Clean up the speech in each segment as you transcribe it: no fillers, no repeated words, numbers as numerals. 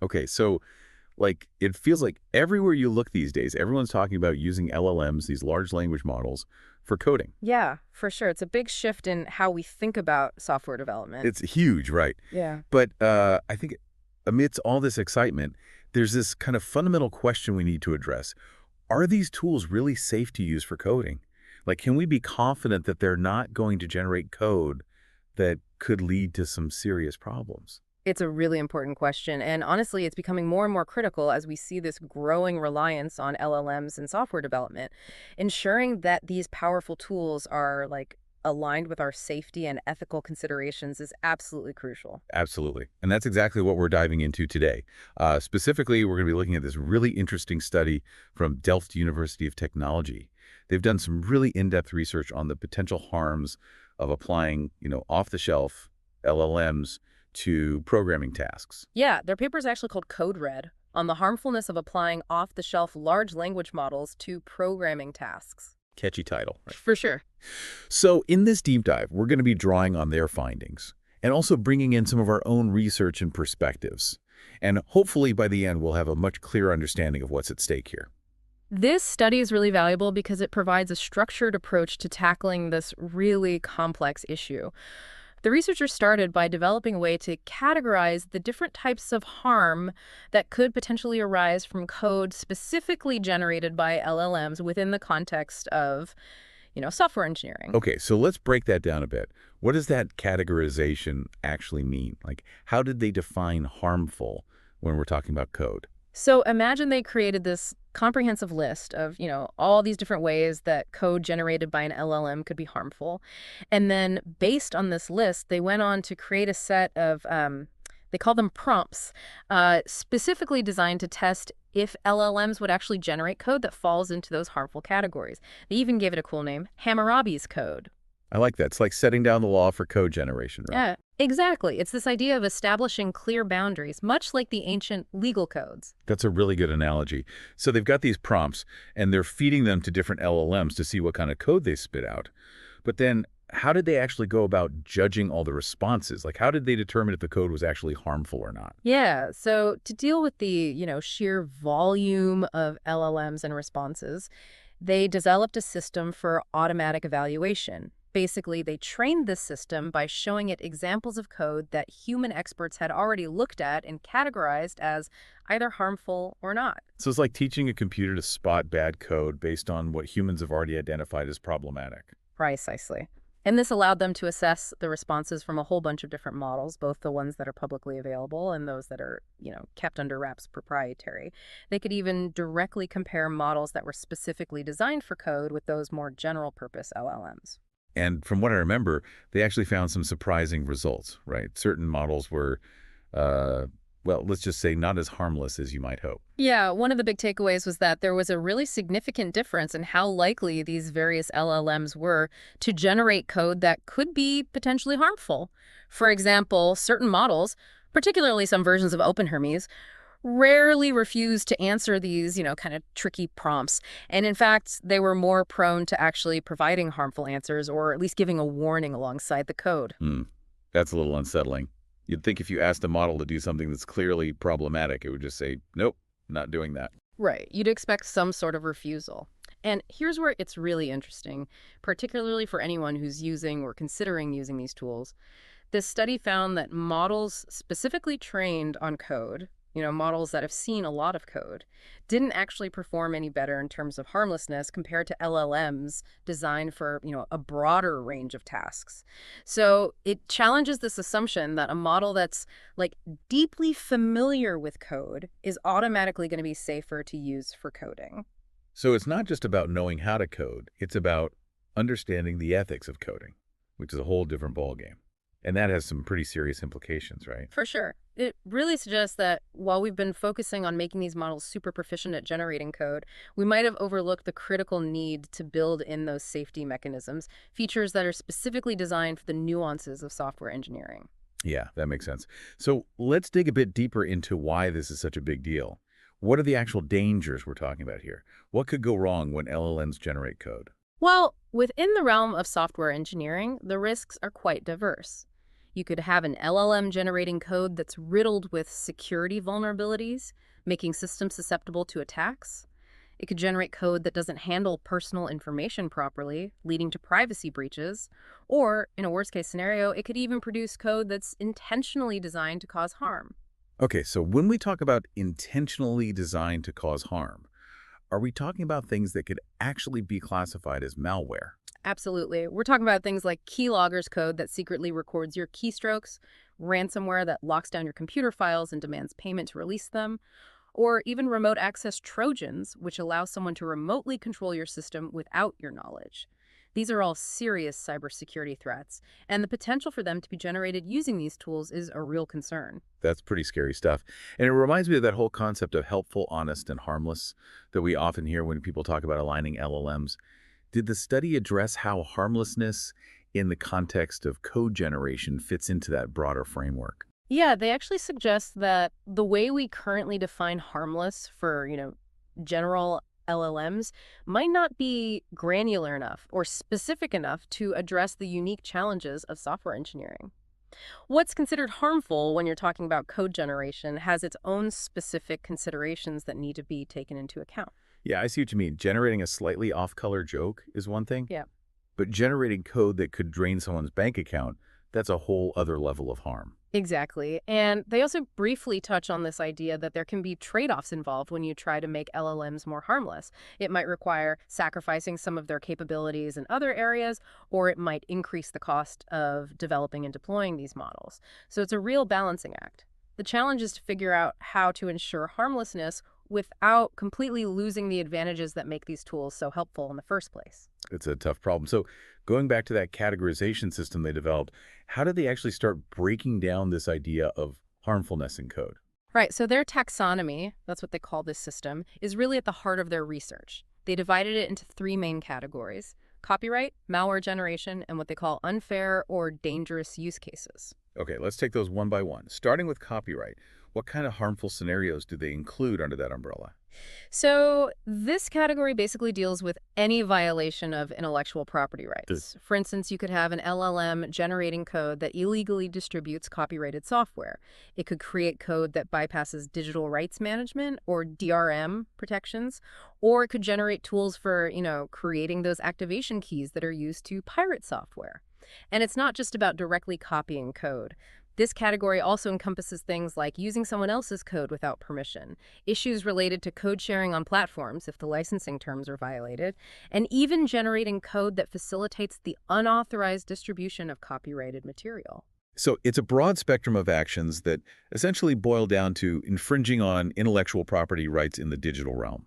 Okay, so like it feels like everywhere you look these days, everyone's talking about using LLMs, these large language models, for coding. Yeah, for sure. It's a big shift in how we think about software development. It's huge, right? Yeah. But I think amidst all this excitement, there's this kind of fundamental question we need to address. Are these tools really safe to use for coding? Like, can we be confident that they're not going to generate code that could lead to some serious problems? It's a really important question. And honestly, it's becoming more and more critical as we see this growing reliance on LLMs in software development. Ensuring that these powerful tools are aligned with our safety and ethical considerations is absolutely crucial. Absolutely. And that's exactly what we're diving into today. Specifically, we're going to be looking at this really interesting study from Delft University of Technology. They've done some really in-depth research on the potential harms of applying, off-the-shelf LLMs to programming tasks. Yeah, their paper is actually called Code Red on the harmfulness of applying off the shelf large language models to programming tasks. Catchy title, right? For sure. So in this deep dive, we're going to be drawing on their findings and also bringing in some of our own research and perspectives. And hopefully by the end, we'll have a much clearer understanding of what's at stake here. This study is really valuable because it provides a structured approach to tackling this really complex issue. The researchers started by developing a way to categorize the different types of harm that could potentially arise from code specifically generated by LLMs within the context of, software engineering. Okay, so let's break that down a bit. What does that categorization actually mean? Like, how did they define harmful when we're talking about code? So imagine they created this comprehensive list of, all these different ways that code generated by an LLM could be harmful. And then based on this list, they went on to create a set of, they call them prompts, specifically designed to test if LLMs would actually generate code that falls into those harmful categories. They even gave it a cool name, Hammurabi's code. I like that. It's like setting down the law for code generation, right? Yeah, exactly. It's this idea of establishing clear boundaries, much like the ancient legal codes. That's a really good analogy. So they've got these prompts, and they're feeding them to different LLMs to see what kind of code they spit out. But then how did they actually go about judging all the responses? Like, how did they determine if the code was actually harmful or not? Yeah, so to deal with the, sheer volume of LLMs and responses, they developed a system for automatic evaluation. Basically, they trained this system by showing it examples of code that human experts had already looked at and categorized as either harmful or not. So it's like teaching a computer to spot bad code based on what humans have already identified as problematic. Precisely. And this allowed them to assess the responses from a whole bunch of different models, both the ones that are publicly available and those that are, kept under wraps proprietary. They could even directly compare models that were specifically designed for code with those more general purpose LLMs. And from what I remember, they actually found some surprising results, right? Certain models were, well, let's just say not as harmless as you might hope. Yeah, one of the big takeaways was that there was a really significant difference in how likely these various LLMs were to generate code that could be potentially harmful. For example, certain models, particularly some versions of OpenHermes, rarely refused to answer these, kind of tricky prompts. And in fact, they were more prone to actually providing harmful answers or at least giving a warning alongside the code. That's a little unsettling. You'd think if you asked a model to do something that's clearly problematic, it would just say, nope, not doing that. Right. You'd expect some sort of refusal. And here's where it's really interesting, particularly for anyone who's using or considering using these tools. This study found that models specifically trained on code, models that have seen a lot of code, didn't actually perform any better in terms of harmlessness compared to LLMs designed for, a broader range of tasks. So it challenges this assumption that a model that's deeply familiar with code is automatically going to be safer to use for coding. So it's not just about knowing how to code. It's about understanding the ethics of coding, which is a whole different ballgame. And that has some pretty serious implications, right? For sure. It really suggests that while we've been focusing on making these models super proficient at generating code, we might have overlooked the critical need to build in those safety mechanisms, features that are specifically designed for the nuances of software engineering. Yeah, that makes sense. So let's dig a bit deeper into why this is such a big deal. What are the actual dangers we're talking about here? What could go wrong when LLMs generate code? Well, within the realm of software engineering, the risks are quite diverse. You could have an LLM generating code that's riddled with security vulnerabilities, making systems susceptible to attacks. It could generate code that doesn't handle personal information properly, leading to privacy breaches. Or, in a worst case scenario, it could even produce code that's intentionally designed to cause harm. Okay, so when we talk about intentionally designed to cause harm, are we talking about things that could actually be classified as malware? Absolutely. We're talking about things like keyloggers code that secretly records your keystrokes, ransomware that locks down your computer files and demands payment to release them, or even remote access Trojans, which allow someone to remotely control your system without your knowledge. These are all serious cybersecurity threats, and the potential for them to be generated using these tools is a real concern. That's pretty scary stuff. And it reminds me of that whole concept of helpful, honest, and harmless that we often hear when people talk about aligning LLMs. Did the study address how harmlessness in the context of code generation fits into that broader framework? Yeah, they actually suggest that the way we currently define harmless for, general LLMs might not be granular enough or specific enough to address the unique challenges of software engineering. What's considered harmful when you're talking about code generation has its own specific considerations that need to be taken into account. Yeah, I see what you mean. Generating a slightly off-color joke is one thing, Yeah. but generating code that could drain someone's bank account, that's a whole other level of harm. Exactly. And they also briefly touch on this idea that there can be trade-offs involved when you try to make LLMs more harmless. It might require sacrificing some of their capabilities in other areas, or it might increase the cost of developing and deploying these models. So it's a real balancing act. The challenge is to figure out how to ensure harmlessness without completely losing the advantages that make these tools so helpful in the first place. It's a tough problem. So going back to that categorization system they developed, how did they actually start breaking down this idea of harmfulness in code? Right, so their taxonomy, that's what they call this system, is really at the heart of their research. They divided it into three main categories: copyright, malware generation, and what they call unfair or dangerous use cases. Okay, let's take those one by one. Starting with copyright, what kind of harmful scenarios do they include under that umbrella? So, this category basically deals with any violation of intellectual property The- rights. For instance, you could have an LLM generating code that illegally distributes copyrighted software. It could create code that bypasses digital rights management or DRM protections, or it could generate tools for, creating those activation keys that are used to pirate software. And it's not just about directly copying code. This category also encompasses things like using someone else's code without permission, issues related to code sharing on platforms if the licensing terms are violated, and even generating code that facilitates the unauthorized distribution of copyrighted material. So it's a broad spectrum of actions that essentially boil down to infringing on intellectual property rights in the digital realm.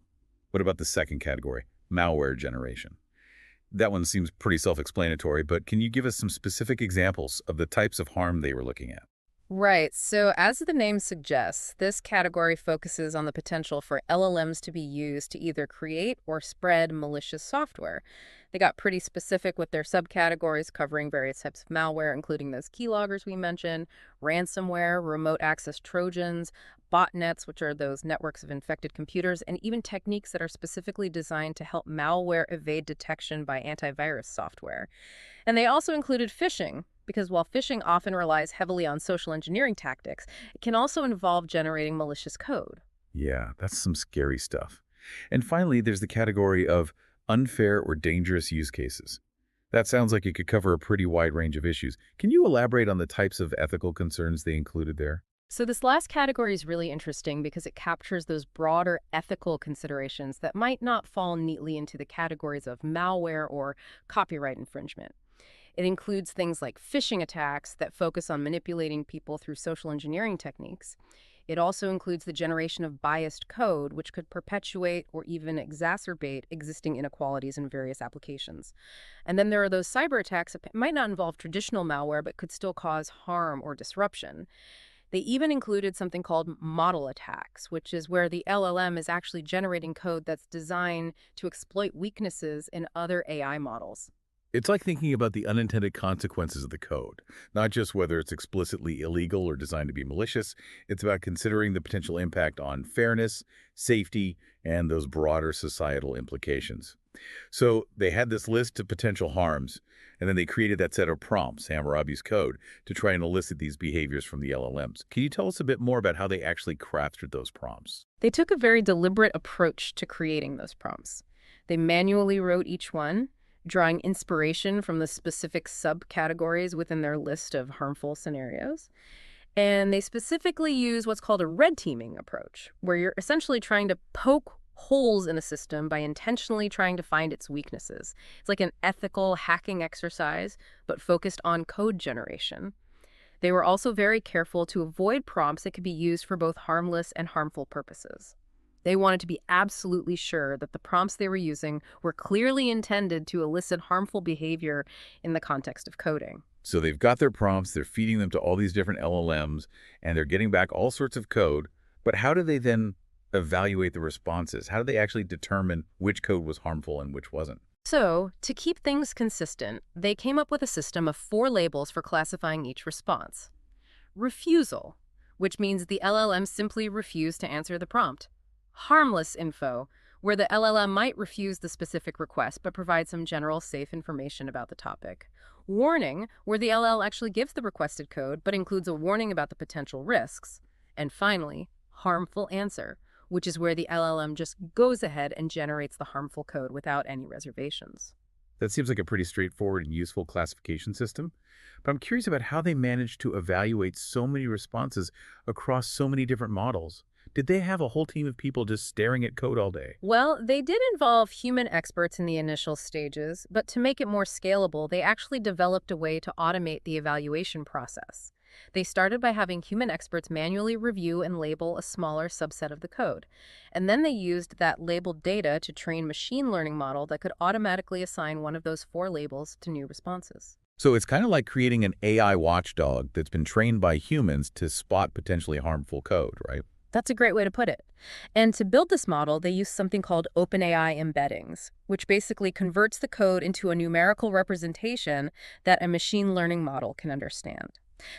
What about the second category, malware generation? That one seems pretty self-explanatory, but can you give us some specific examples of the types of harm they were looking at? Right. So, as the name suggests, this category focuses on the potential for LLMs to be used to either create or spread malicious software. They got pretty specific with their subcategories covering various types of malware, including those keyloggers we mentioned, ransomware, remote access Trojans, botnets, which are those networks of infected computers, and even techniques that are specifically designed to help malware evade detection by antivirus software. And they also included phishing, because while phishing often relies heavily on social engineering tactics, it can also involve generating malicious code. Yeah, that's some scary stuff. And finally, there's the category of unfair or dangerous use cases. That sounds like it could cover a pretty wide range of issues. Can you elaborate on the types of ethical concerns they included there? So, this last category is really interesting because it captures those broader ethical considerations that might not fall neatly into the categories of malware or copyright infringement. It includes things like phishing attacks that focus on manipulating people through social engineering techniques. It also includes the generation of biased code, which could perpetuate or even exacerbate existing inequalities in various applications. And then there are those cyber attacks that might not involve traditional malware, but could still cause harm or disruption. They even included something called model attacks, which is where the LLM is actually generating code that's designed to exploit weaknesses in other AI models. It's like thinking about the unintended consequences of the code, not just whether it's explicitly illegal or designed to be malicious. It's about considering the potential impact on fairness, safety, and those broader societal implications. So they had this list of potential harms, And then they created that set of prompts, Hammurabi's code, to try and elicit these behaviors from the LLMs. Can you tell us a bit more about how they actually crafted those prompts? They took a very deliberate approach to creating those prompts. They manually wrote each one, drawing inspiration from the specific subcategories within their list of harmful scenarios. And they specifically use what's called a red teaming approach, where you're essentially trying to poke holes in a system by intentionally trying to find its weaknesses. It's like an ethical hacking exercise, but focused on code generation. They were also very careful to avoid prompts that could be used for both harmless and harmful purposes. They wanted to be absolutely sure that the prompts they were using were clearly intended to elicit harmful behavior in the context of coding. So they've got their prompts, they're feeding them to all these different LLMs, and they're getting back all sorts of code. But how do they then evaluate the responses? How do they actually determine which code was harmful and which wasn't? So, to keep things consistent, they came up with a system of 4 labels for classifying each response. Refusal, which means the LLM simply refused to answer the prompt. Harmless info, where the LLM might refuse the specific request but provide some general safe information about the topic. Warning, where the LL actually gives the requested code but includes a warning about the potential risks. And finally, harmful answer, which is where the LLM just goes ahead and generates the harmful code without any reservations. That seems like a pretty straightforward and useful classification system. But I'm curious about how they managed to evaluate so many responses across so many different models. Did they have a whole team of people just staring at code all day? Well, they did involve human experts in the initial stages, but to make it more scalable, they actually developed a way to automate the evaluation process. They started by having human experts manually review and label a smaller subset of the code. And then they used that labeled data to train machine learning model that could automatically assign one of those 4 labels to new responses. So it's kind of like creating an AI watchdog that's been trained by humans to spot potentially harmful code, right? That's a great way to put it. And to build this model, they use something called OpenAI embeddings, which basically converts the code into a numerical representation that a machine learning model can understand.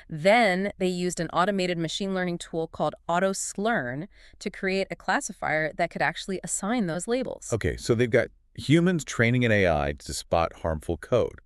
Then they used an automated machine learning tool called AutoSlurn to create a classifier that could actually assign those labels. Okay, so they've got humans training an AI to spot harmful code.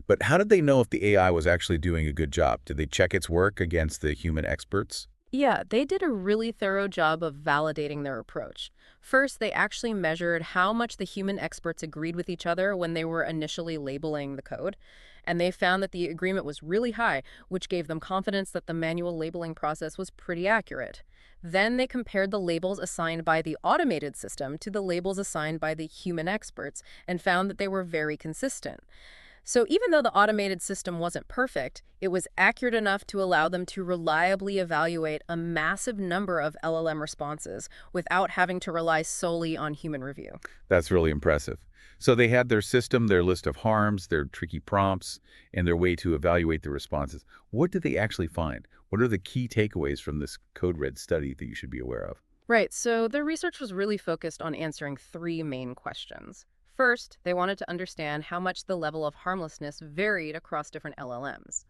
But how did they know if the AI was actually doing a good job? Did they check its work against the human experts? Yeah, they did a really thorough job of validating their approach. First, they actually measured how much the human experts agreed with each other when they were initially labeling the code. And they found that the agreement was really high, which gave them confidence that the manual labeling process was pretty accurate. Then they compared the labels assigned by the automated system to the labels assigned by the human experts and found that they were very consistent. So even though the automated system wasn't perfect, it was accurate enough to allow them to reliably evaluate a massive number of LLM responses without having to rely solely on human review. That's really impressive. So they had their system, their list of harms, their tricky prompts, and their way to evaluate the responses. What did they actually find? What are the key takeaways from this Code Red study that you should be aware of? Right, so their research was really focused on answering 3 main questions. First, they wanted to understand how much the level of harmlessness varied across different LLMs.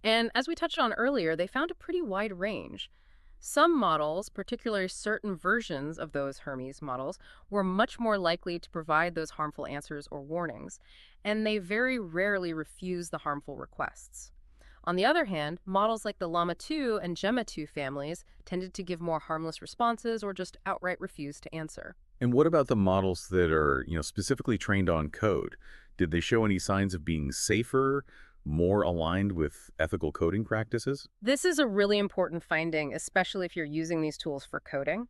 And as we touched on earlier, they found a pretty wide range. Some models, particularly certain versions of those Hermes models, were much more likely to provide those harmful answers or warnings, and they very rarely refuse the harmful requests. On the other hand, models like the Llama 2 and Gemma 2 families tended to give more harmless responses or just outright refuse to answer. And what about the models that are, specifically trained on code? Did they show any signs of being safer, more aligned with ethical coding practices? This is a really important finding, especially if you're using these tools for coding.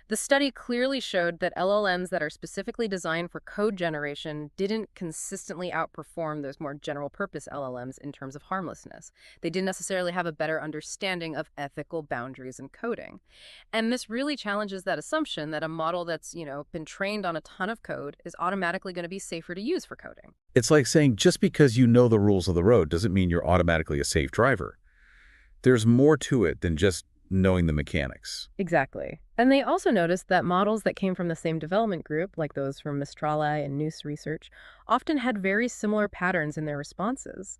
The study clearly showed that LLMs that are specifically designed for code generation didn't consistently outperform those more general purpose LLMs in terms of harmlessness. They didn't necessarily have a better understanding of ethical boundaries in coding. And this really challenges that assumption that a model that's, been trained on a ton of code is automatically going to be safer to use for coding. It's like saying just because you know the rules of the road doesn't mean you're automatically a safe driver. There's more to it than just knowing the mechanics. Exactly. And they also noticed that models that came from the same development group, like those from Mistrali and Noose Research, often had very similar patterns in their responses.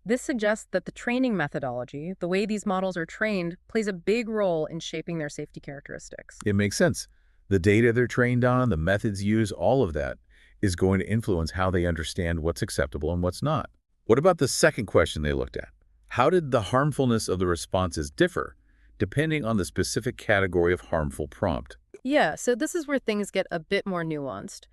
This suggests that the training methodology, the way these models are trained, plays a big role in shaping their safety characteristics. It makes sense. The data they're trained on, the methods used, all of that is going to influence how they understand what's acceptable and what's not. What about the second question they looked at? How did the harmfulness of the responses differ, depending on the specific category of harmful prompt? Yeah, so this is where things get a bit more nuanced.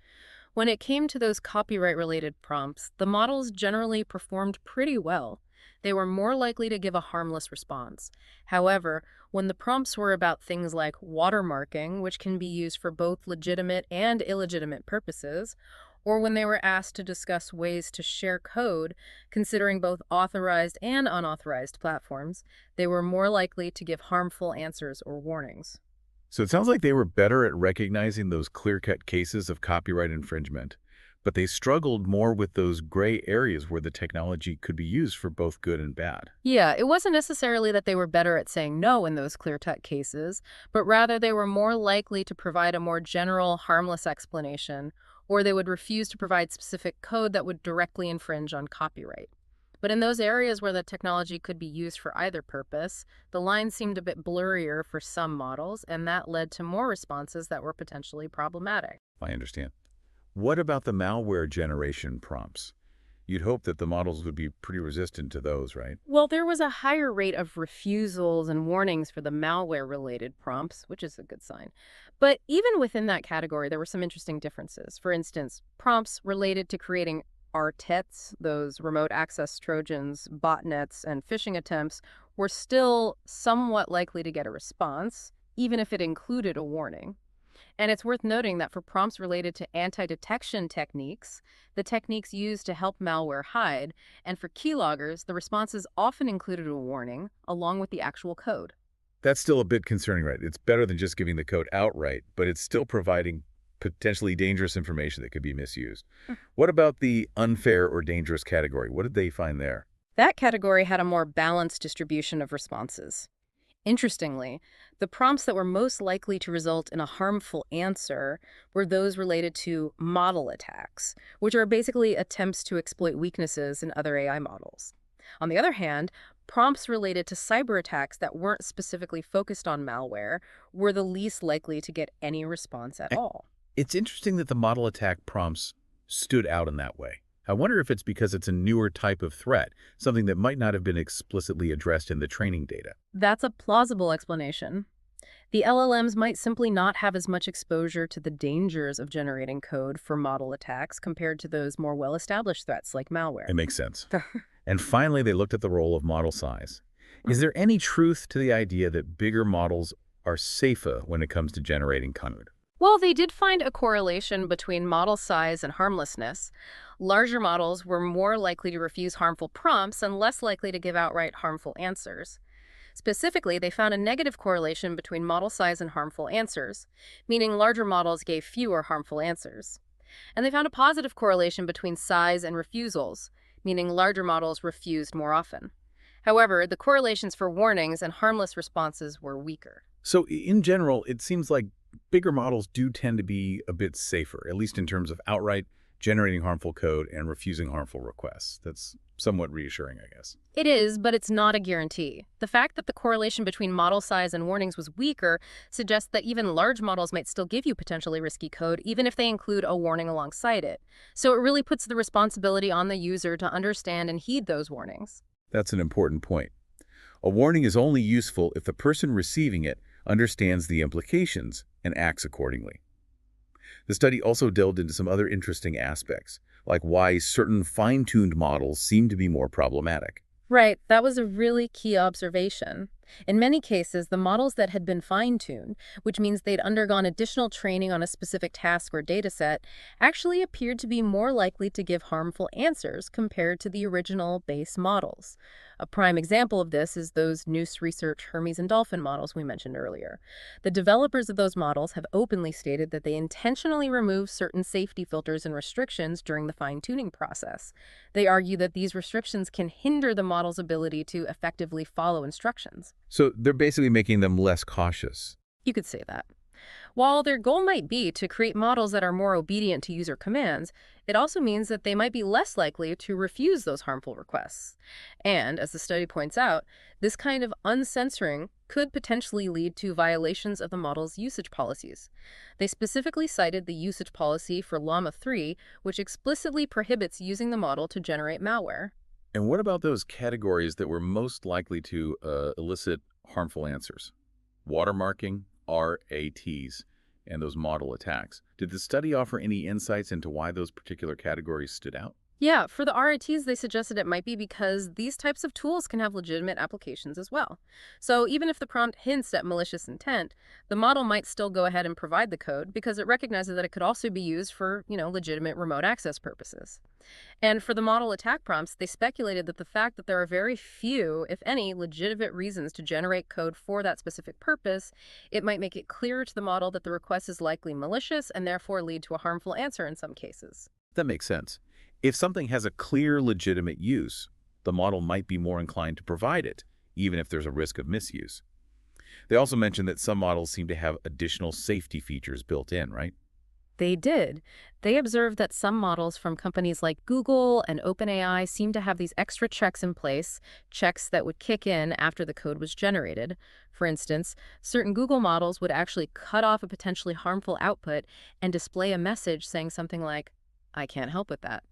When it came to those copyright-related prompts, the models generally performed pretty well. They were more likely to give a harmless response. However, when the prompts were about things like watermarking, which can be used for both legitimate and illegitimate purposes, or when they were asked to discuss ways to share code, considering both authorized and unauthorized platforms, they were more likely to give harmful answers or warnings. So it sounds like they were better at recognizing those clear-cut cases of copyright infringement, but they struggled more with those gray areas where the technology could be used for both good and bad. Yeah, it wasn't necessarily that they were better at saying no in those clear-cut cases, but rather they were more likely to provide a more general, harmless explanation, or they would refuse to provide specific code that would directly infringe on copyright. But in those areas where the technology could be used for either purpose, the line seemed a bit blurrier for some models, and that led to more responses that were potentially problematic. I understand. What about the malware generation prompts? You'd hope that the models would be pretty resistant to those, right? Well, there was a higher rate of refusals and warnings for the malware-related prompts, which is a good sign. But even within that category, there were some interesting differences. For instance, prompts related to creating RTETs, those remote access Trojans, botnets, and phishing attempts, were still somewhat likely to get a response, even if it included a warning. And it's worth noting that for prompts related to anti-detection techniques, the techniques used to help malware hide, and for keyloggers, the responses often included a warning along with the actual code. That's still a bit concerning, right? It's better than just giving the code outright, but it's still providing potentially dangerous information that could be misused. What about the unfair or dangerous category? What did they find there? That category had a more balanced distribution of responses. Interestingly, the prompts that were most likely to result in a harmful answer were those related to model attacks, which are basically attempts to exploit weaknesses in other AI models. On the other hand, prompts related to cyber attacks that weren't specifically focused on malware were the least likely to get any response at all. It's interesting that the model attack prompts stood out in that way. I wonder if it's because it's a newer type of threat, something that might not have been explicitly addressed in the training data. That's a plausible explanation. The LLMs might simply not have as much exposure to the dangers of generating code for model attacks compared to those more well-established threats like malware. It makes sense. And finally, they looked at the role of model size. Is there any truth to the idea that bigger models are safer when it comes to generating code? Well, they did find a correlation between model size and harmlessness. Larger models were more likely to refuse harmful prompts and less likely to give outright harmful answers. Specifically, they found a negative correlation between model size and harmful answers, meaning larger models gave fewer harmful answers. And they found a positive correlation between size and refusals, meaning larger models refused more often. However, the correlations for warnings and harmless responses were weaker. So in general, it seems like bigger models do tend to be a bit safer, at least in terms of outright generating harmful code and refusing harmful requests. That's somewhat reassuring, I guess. It is, but it's not a guarantee. The fact that the correlation between model size and warnings was weaker suggests that even large models might still give you potentially risky code, even if they include a warning alongside it. So it really puts the responsibility on the user to understand and heed those warnings. That's an important point. A warning is only useful if the person receiving it understands the implications and acts accordingly. The study also delved into some other interesting aspects, like why certain fine-tuned models seem to be more problematic. Right, that was a really key observation. In many cases, the models that had been fine-tuned, which means they'd undergone additional training on a specific task or dataset, actually appeared to be more likely to give harmful answers compared to the original base models. A prime example of this is those Noose Research Hermes and Dolphin models we mentioned earlier. The developers of those models have openly stated that they intentionally remove certain safety filters and restrictions during the fine-tuning process. They argue that these restrictions can hinder the model's ability to effectively follow instructions. So they're basically making them less cautious. You could say that. While their goal might be to create models that are more obedient to user commands, it also means that they might be less likely to refuse those harmful requests. And, as the study points out, this kind of uncensoring could potentially lead to violations of the model's usage policies. They specifically cited the usage policy for Llama 3, which explicitly prohibits using the model to generate malware. And what about those categories that were most likely to elicit harmful answers? Watermarking, RATs, and those model attacks. Did the study offer any insights into why those particular categories stood out? Yeah, for the RITs, they suggested it might be because these types of tools can have legitimate applications as well. So even if the prompt hints at malicious intent, the model might still go ahead and provide the code because it recognizes that it could also be used for, legitimate remote access purposes. And for the model attack prompts, they speculated that the fact that there are very few, if any, legitimate reasons to generate code for that specific purpose, it might make it clearer to the model that the request is likely malicious and therefore lead to a harmful answer in some cases. That makes sense. If something has a clear, legitimate use, the model might be more inclined to provide it, even if there's a risk of misuse. They also mentioned that some models seem to have additional safety features built in, right? They did. They observed that some models from companies like Google and OpenAI seem to have these extra checks in place, checks that would kick in after the code was generated. For instance, certain Google models would actually cut off a potentially harmful output and display a message saying something like, "I can't help with that."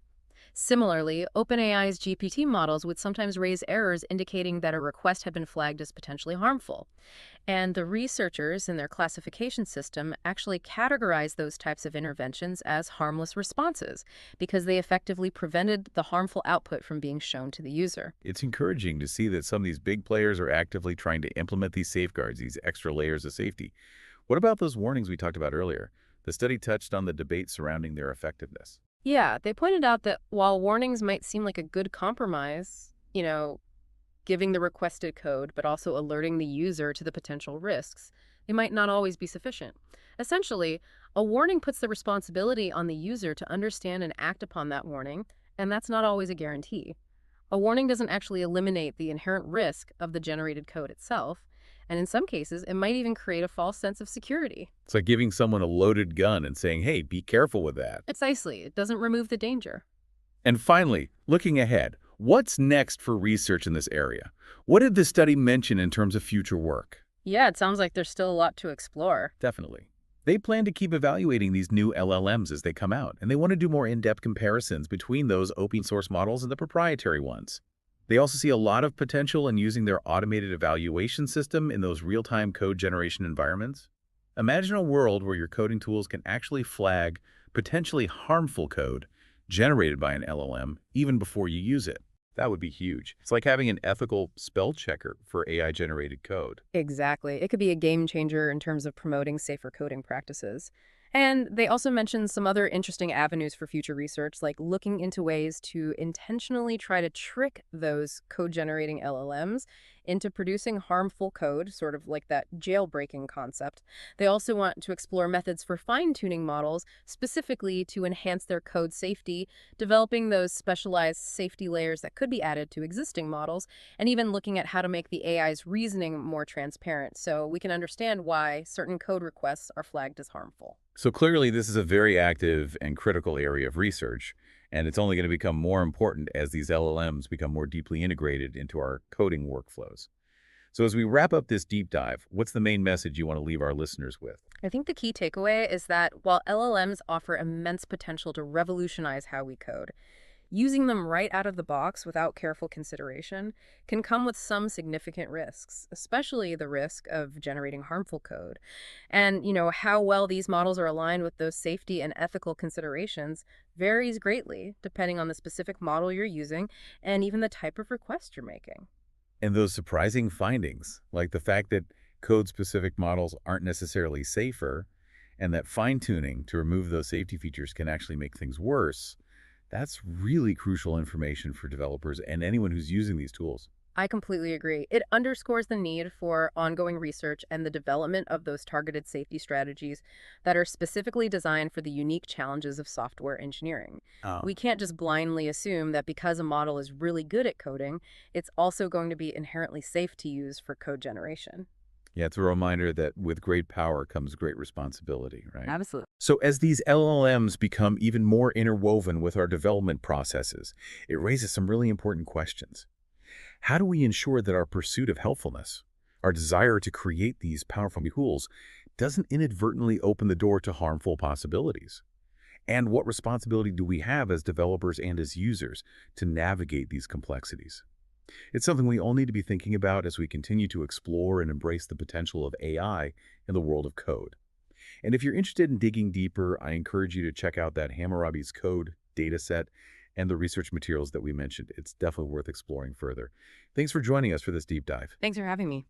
Similarly, OpenAI's GPT models would sometimes raise errors indicating that a request had been flagged as potentially harmful. And the researchers in their classification system actually categorized those types of interventions as harmless responses because they effectively prevented the harmful output from being shown to the user. It's encouraging to see that some of these big players are actively trying to implement these safeguards, these extra layers of safety. What about those warnings we talked about earlier? The study touched on the debate surrounding their effectiveness. Yeah, they pointed out that while warnings might seem like a good compromise, giving the requested code, but also alerting the user to the potential risks, they might not always be sufficient. Essentially, a warning puts the responsibility on the user to understand and act upon that warning, and that's not always a guarantee. A warning doesn't actually eliminate the inherent risk of the generated code itself, and in some cases, it might even create a false sense of security. It's like giving someone a loaded gun and saying, hey, be careful with that. Precisely, it doesn't remove the danger. And finally, looking ahead, what's next for research in this area? What did the study mention in terms of future work? Yeah, it sounds like there's still a lot to explore. Definitely. They plan to keep evaluating these new LLMs as they come out, and they want to do more in-depth comparisons between those open source models and the proprietary ones. They also see a lot of potential in using their automated evaluation system in those real-time code generation environments. Imagine a world where your coding tools can actually flag potentially harmful code generated by an LLM even before you use it. That would be huge. It's like having an ethical spell checker for AI-generated code. Exactly. It could be a game changer in terms of promoting safer coding practices. And they also mentioned some other interesting avenues for future research, like looking into ways to intentionally try to trick those code-generating LLMs into producing harmful code, sort of like that jailbreaking concept. They also want to explore methods for fine-tuning models, specifically to enhance their code safety, developing those specialized safety layers that could be added to existing models, and even looking at how to make the AI's reasoning more transparent so we can understand why certain code requests are flagged as harmful. So clearly, this is a very active and critical area of research, and it's only going to become more important as these LLMs become more deeply integrated into our coding workflows. So as we wrap up this deep dive, what's the main message you want to leave our listeners with? I think the key takeaway is that while LLMs offer immense potential to revolutionize how we code, using them right out of the box without careful consideration can come with some significant risks, especially the risk of generating harmful code. And, how well these models are aligned with those safety and ethical considerations varies greatly depending on the specific model you're using and even the type of request you're making. And those surprising findings, like the fact that code-specific models aren't necessarily safer, and that fine-tuning to remove those safety features can actually make things worse, that's really crucial information for developers and anyone who's using these tools. I completely agree. It underscores the need for ongoing research and the development of those targeted safety strategies that are specifically designed for the unique challenges of software engineering. Oh. We can't just blindly assume that because a model is really good at coding, it's also going to be inherently safe to use for code generation. Yeah, it's a reminder that with great power comes great responsibility, right? Absolutely. So as these LLMs become even more interwoven with our development processes, it raises some really important questions. How do we ensure that our pursuit of helpfulness, our desire to create these powerful tools, doesn't inadvertently open the door to harmful possibilities? And what responsibility do we have as developers and as users to navigate these complexities? It's something we all need to be thinking about as we continue to explore and embrace the potential of AI in the world of code. And if you're interested in digging deeper, I encourage you to check out that Hammurabi's Code dataset and the research materials that we mentioned. It's definitely worth exploring further. Thanks for joining us for this deep dive. Thanks for having me.